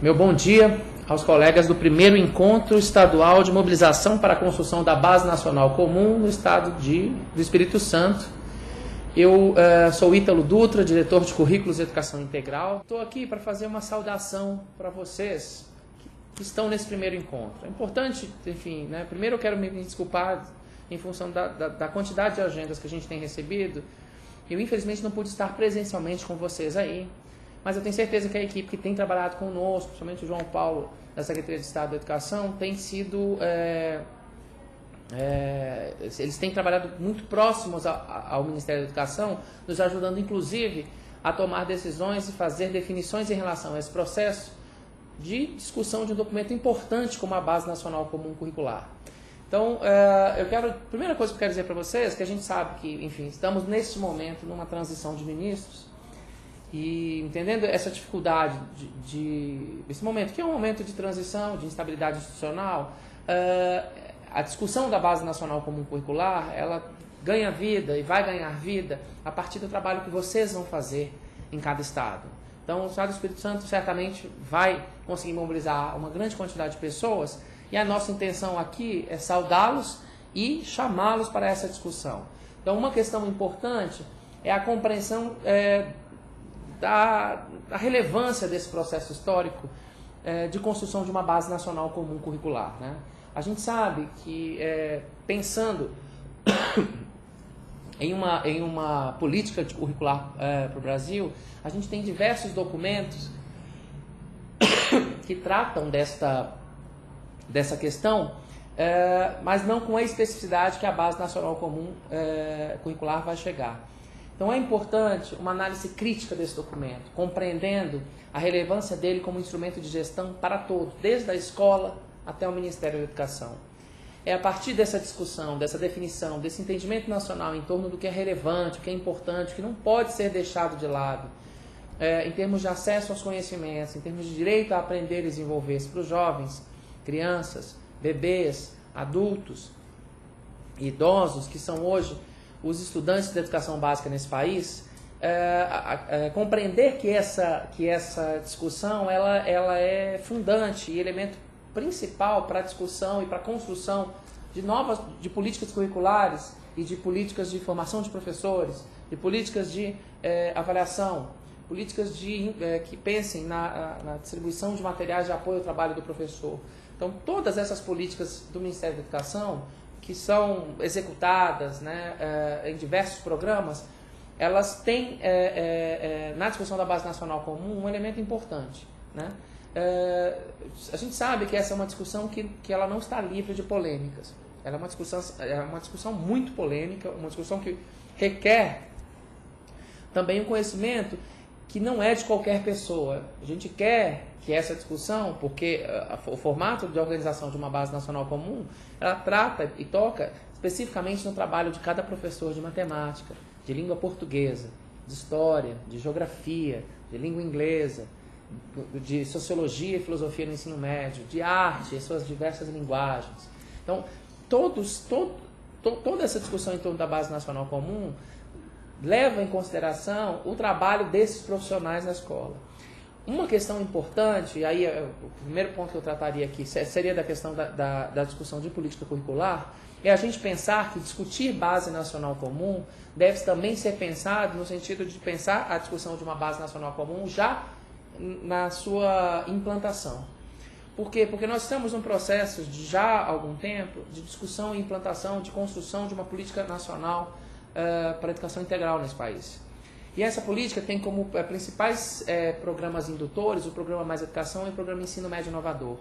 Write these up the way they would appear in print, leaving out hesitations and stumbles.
Meu bom dia aos colegas do primeiro encontro estadual de mobilização para a construção da Base Nacional Comum no estado do Espírito Santo. Eu sou Ítalo Dutra, diretor de Currículos e Educação Integral. Estou aqui para fazer uma saudação para vocês que estão nesse primeiro encontro. É importante, enfim, né? Primeiro eu quero me desculpar em função da quantidade de agendas que a gente tem recebido. Eu, infelizmente, não pude estar presencialmente com vocês aí, mas eu tenho certeza que a equipe que tem trabalhado conosco, principalmente o João Paulo, da Secretaria de Estado da Educação, tem sido... eles têm trabalhado muito próximos ao Ministério da Educação, nos ajudando, inclusive, a tomar decisões e fazer definições em relação a esse processo de discussão de um documento importante como a Base Nacional Comum Curricular. Então, a primeira coisa que eu quero dizer para vocês é que a gente sabe que, enfim, estamos nesse momento numa transição de ministros e entendendo essa dificuldade desse momento, que é um momento de transição, de instabilidade institucional, a discussão da Base Nacional Comum Curricular, ela ganha vida e vai ganhar vida a partir do trabalho que vocês vão fazer em cada estado. Então, o Estado do Espírito Santo certamente vai conseguir mobilizar uma grande quantidade de pessoas e a nossa intenção aqui é saudá-los e chamá-los para essa discussão. Então, uma questão importante é a compreensão da relevância desse processo histórico de construção de uma Base Nacional Comum Curricular, né? A gente sabe que, pensando em uma política curricular para o Brasil, a gente tem diversos documentos que tratam dessa questão, mas não com a especificidade que a Base Nacional Comum Curricular vai chegar. Então é importante uma análise crítica desse documento, compreendendo a relevância dele como instrumento de gestão para todos, desde a escola até o Ministério da Educação. É a partir dessa discussão, dessa definição, desse entendimento nacional em torno do que é relevante, o que é importante, o que não pode ser deixado de lado, em termos de acesso aos conhecimentos, em termos de direito a aprender e desenvolver-se para os jovens, crianças, bebês, adultos e idosos, que são hoje os estudantes da educação básica nesse país, compreender que essa discussão ela é fundante e elemento principal para a discussão e para a construção de políticas curriculares e de políticas de formação de professores, de políticas de avaliação, políticas que pensem na distribuição de materiais de apoio ao trabalho do professor. Então, todas essas políticas do Ministério da Educação, que são executadas, né, em diversos programas, elas têm, na discussão da Base Nacional Comum, um elemento importante, né? A gente sabe que essa é uma discussão que ela não está livre de polêmicas. Ela é uma discussão muito polêmica, uma discussão que requer também um conhecimento que não é de qualquer pessoa. A gente quer que essa discussão, porque o formato de organização de uma Base Nacional Comum, ela trata e toca especificamente no trabalho de cada professor de matemática, de língua portuguesa, de história, de geografia, de língua inglesa, de sociologia e filosofia no ensino médio, de arte e suas diversas linguagens. Então, toda essa discussão em torno da Base Nacional Comum leva em consideração o trabalho desses profissionais na escola. Uma questão importante, e aí o primeiro ponto que eu trataria aqui seria da questão da discussão de política curricular, é a gente pensar que discutir Base Nacional Comum deve também ser pensado no sentido de pensar a discussão de uma Base Nacional Comum já na sua implantação. Por quê? Porque nós estamos num processo de já há algum tempo de discussão e implantação, de construção de uma política nacional para a educação integral nesse país. E essa política tem como principais programas indutores o Programa Mais Educação e o Programa Ensino Médio Inovador.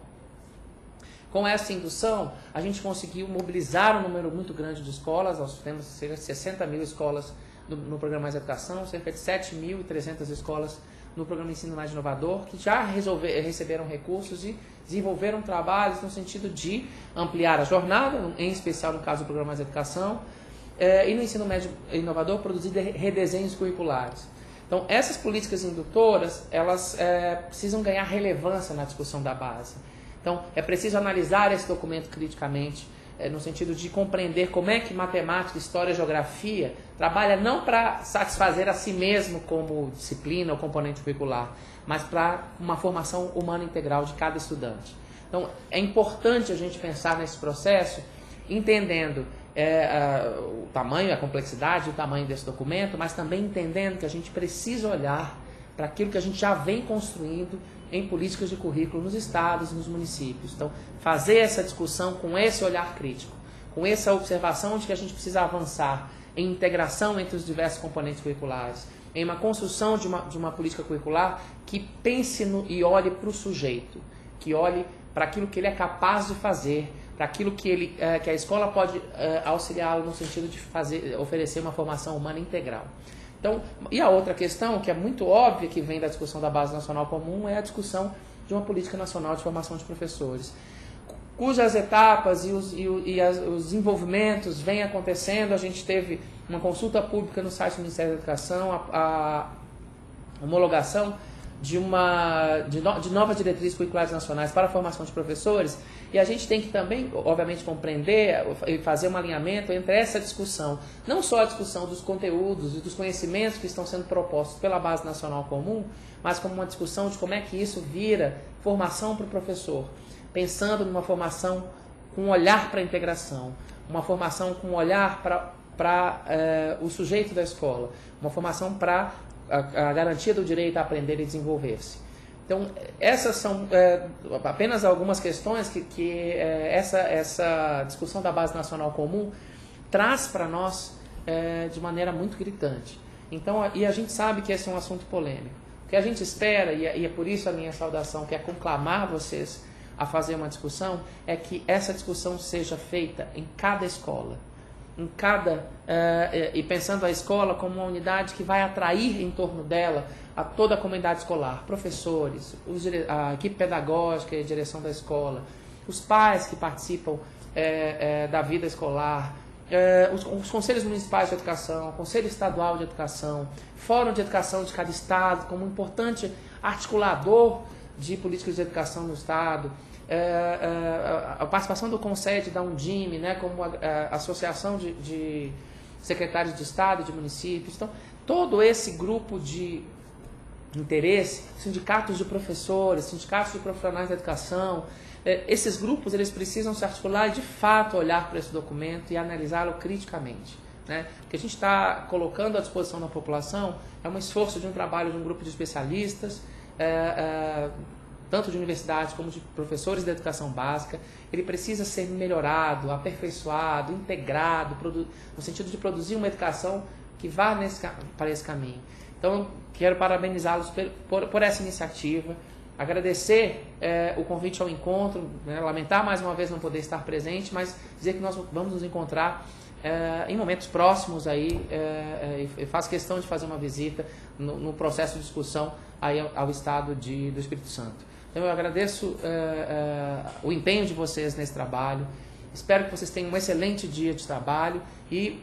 Com essa indução, a gente conseguiu mobilizar um número muito grande de escolas. Nós temos cerca de 60 mil escolas no Programa Mais Educação, cerca de 7.300 escolas no Programa Ensino Médio Inovador, que já receberam recursos e desenvolveram trabalhos no sentido de ampliar a jornada, em especial no caso do Programa Mais Educação, e no Ensino Médio Inovador produzir redesenhos curriculares. Então, essas políticas indutoras, elas precisam ganhar relevância na discussão da base. Então, é preciso analisar esse documento criticamente, no sentido de compreender como é que matemática, história e geografia trabalha não para satisfazer a si mesmo como disciplina ou componente curricular, mas para uma formação humana integral de cada estudante. Então, é importante a gente pensar nesse processo, entendendo o tamanho, a complexidade, o tamanho desse documento, mas também entendendo que a gente precisa olhar para aquilo que a gente já vem construindo em políticas de currículo nos estados e nos municípios. Então, fazer essa discussão com esse olhar crítico, com essa observação de que a gente precisa avançar em integração entre os diversos componentes curriculares, em uma construção de uma política curricular que pense e olhe para o sujeito, que olhe para aquilo que ele é capaz de fazer, para aquilo que a escola pode auxiliá-lo no sentido de oferecer uma formação humana integral. Então, e a outra questão, que é muito óbvia, que vem da discussão da Base Nacional Comum, é a discussão de uma política nacional de formação de professores, cujas etapas e os desenvolvimentos vêm acontecendo. A gente teve uma consulta pública no site do Ministério da Educação, a homologação de novas diretrizes curriculares nacionais para a formação de professores, e a gente tem que também, obviamente, compreender e fazer um alinhamento entre essa discussão, não só a discussão dos conteúdos e dos conhecimentos que estão sendo propostos pela Base Nacional Comum, mas como uma discussão de como é que isso vira formação para o professor, pensando numa formação com um olhar para a integração, uma formação com um olhar para o sujeito da escola, uma formação para a garantia do direito a aprender e desenvolver-se. Então, essas são apenas algumas questões que essa discussão da Base Nacional Comum traz para nós de maneira muito gritante. Então, e a gente sabe que esse é um assunto polêmico. O que a gente espera, e é por isso a minha saudação, que é conclamar vocês a fazer uma discussão, é que essa discussão seja feita em cada escola, e pensando a escola como uma unidade que vai atrair em torno dela a toda a comunidade escolar, professores, a equipe pedagógica e a direção da escola, os pais que participam da vida escolar, os conselhos municipais de educação, o conselho estadual de educação, fórum de educação de cada estado, como um importante articulador de políticas de educação no estado, a participação do CONSED da Undime, né, como a associação de secretários de estado e de municípios. Então, todo esse grupo de interesse, sindicatos de professores, sindicatos de profissionais da educação, esses grupos eles precisam se articular e de fato olhar para esse documento e analisá-lo criticamente, né? O que a gente está colocando à disposição da população é um esforço de um trabalho de um grupo de especialistas, tanto de universidades como de professores da educação básica. Ele precisa ser melhorado, aperfeiçoado, integrado, no sentido de produzir uma educação que vá para esse caminho. Então, quero parabenizá-los por essa iniciativa, agradecer o convite ao encontro, né, lamentar mais uma vez não poder estar presente, mas dizer que nós vamos nos encontrar em momentos próximos aí, e faço questão de fazer uma visita no processo de discussão aí ao estado do Espírito Santo. Então eu agradeço o empenho de vocês nesse trabalho, espero que vocês tenham um excelente dia de trabalho e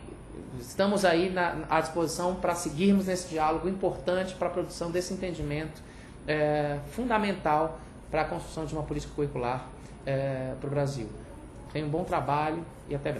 estamos aí à disposição para seguirmos nesse diálogo importante para a produção desse entendimento fundamental para a construção de uma política curricular para o Brasil. Tenham um bom trabalho e até breve.